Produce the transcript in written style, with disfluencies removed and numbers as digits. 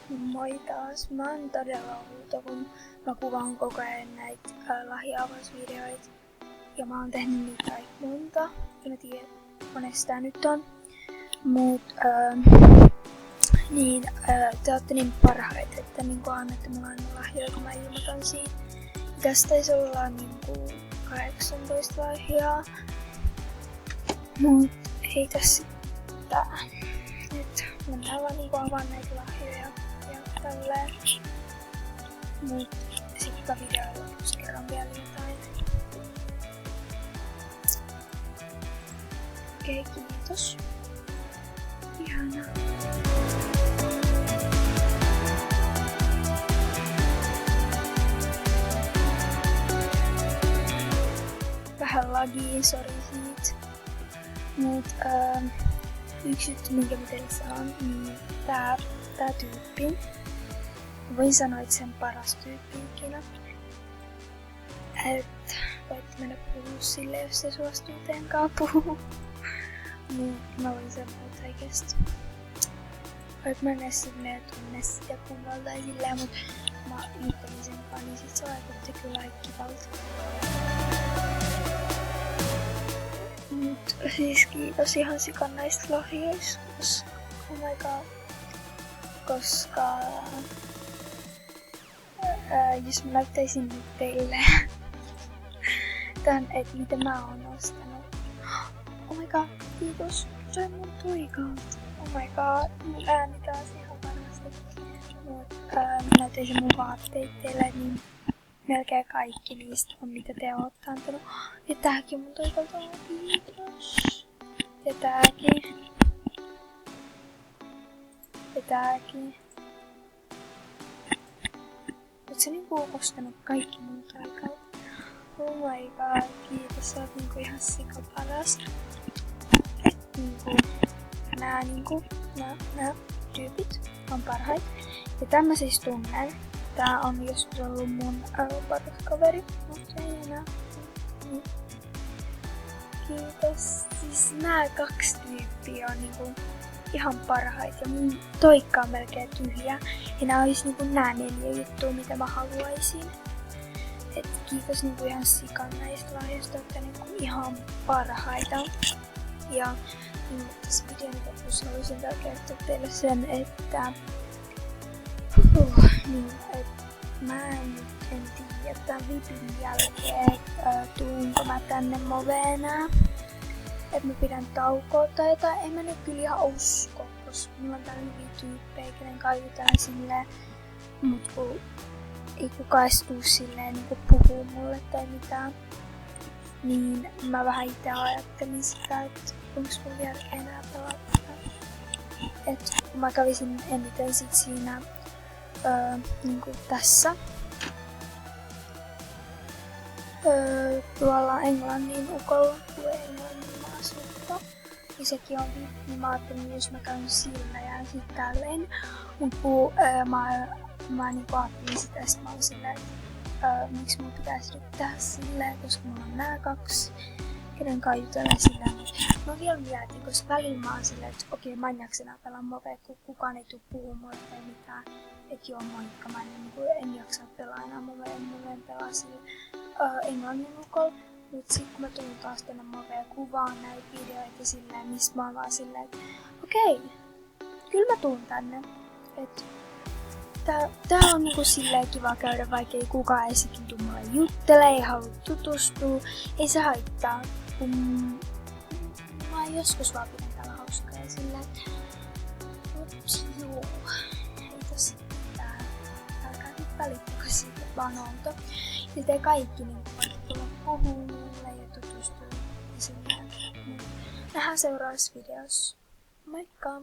Moi taas. Mä oon todella outo, kun mä kuvaan koko ajan näitä lahja-avausvideoita. Ja mä oon tehnyt niitä aika monta. En tiedä, monesta tää nyt on. Te ootte niin parhaita, että annatte mulle aina lahjoja, kun mä ilmoitan siitä. Tästä taisi olla 18 lahjaa. Mut ei tässä tää. Nyt mennään vaan avaan näitä lahjoja ja tälleen. Mut sitten videoilla lopuksi kerron vielä jotain. Okei, kiitos. Ihanaa. Vähän lagiin, sori siitä. Mut yksi juttu, minkä mä teille sanon, niin tää tyyppi. Voin sanoa, että se on paras tyyppi ikinä. Et voitte mennä puhua sille, jos se suostuu teenkaan puhua. Mut mä voin sanoa, että oikeesti. Voit mennä silleen tunne sitä kunnolla tai silleen, mut mä juttelin sen kanssa, niin sit se vaikutti kyllä kivalta. Mut siis kiitos ihan sikan näistä lahjoista, oh my god. Koska jos mä näyttäisin nyt teille tän, et mitä mä oon ostanut. Oh my god, kiitos. Sain mun toikaat. Oh my god, mun ääni taas ihan varmasti. Mut mä näyttäisin mun vaatteet teille, niin melkein kaikki niistä on mitä te ootte antanut. Ja tääkin mun toikalta on, kiitos. Ja tääkin. Ja tääkin. Oot sä ostanut kaikki mun toikalta? Oh my god, kiitos. Sä oot ihan sikaparas. Nää tyypit on parhaita. Ja tän mä siis tunnen. Tää on joskus ollut mun paras kaveri, mutta ei enää. Kiitos. Siis nää kaksi tyyppiä on ihan parhaita ja mun toikka on melkein tyhjä. Ja nää olis nää 4 juttua, mitä mä haluaisin. Et kiitos ihan sikan näistä lahjoista, että ihan parhaita. Ja tässä videon lopussa haluaisin vielä kertoa teille sen, että mä en tiedä tämän vipin jälkeen, tuunko mä tänne Moveen enää. Että mä pidän taukoa tai jotain, en mä nyt kyllä ihan usko, koska mulla on täällä hyviä tyyppejä, kenen kaivutaan silleen, mut kun ei kukaan edes tuu silleen puhuu mulle tai mitään, niin mä vähän ite ajattelin sitä, että onks mun järkeä enää pelata. Et kun mä kävisin eniten sit siinä tässä tuolla Englannin ukolla, kun Englannin maasutta. Ja sekin on niin mä ajattelin, jos mä käyn sillä ja sit tälleen. Mut mä ajattelin sitä ja sit mä olin silleen, että miksi mun pitäisi nyt tehdä silleen, koska mulla on nää kaksi, kenen kai jutella silleen. Mä vielä mietin, koska välillä mä oon silleen, että okei, mä en jaksa enää pelaa Movea, kun kukaan ei tuu puhua mulle tai mitään. Et joo, moikka, mä en jaksa pelaa enää Movea, mä en pelaa sille englannin ukolla. Mut sit kun mä tulin taas tänne Movea kuvaan näitä videoita silleen, missä mä oon vaan silleen, että okei, kyllä mä tuun tänne. Et tää on silleen kiva käydä, vaikka ei kukaan esikin tuu mulle juttelee, ei halua tutustua, ei se haittaa. Mä joskus vaan pidän täällä hauskaa ja silleen, että joo, ei tässä mitään. Älkää nyt välittäkö siitä, vaan outo. Ja te kaikki voitte tulla puhua mulle ja tutustua ja silleen. Nähdään seuraavassa videossa. Moikka!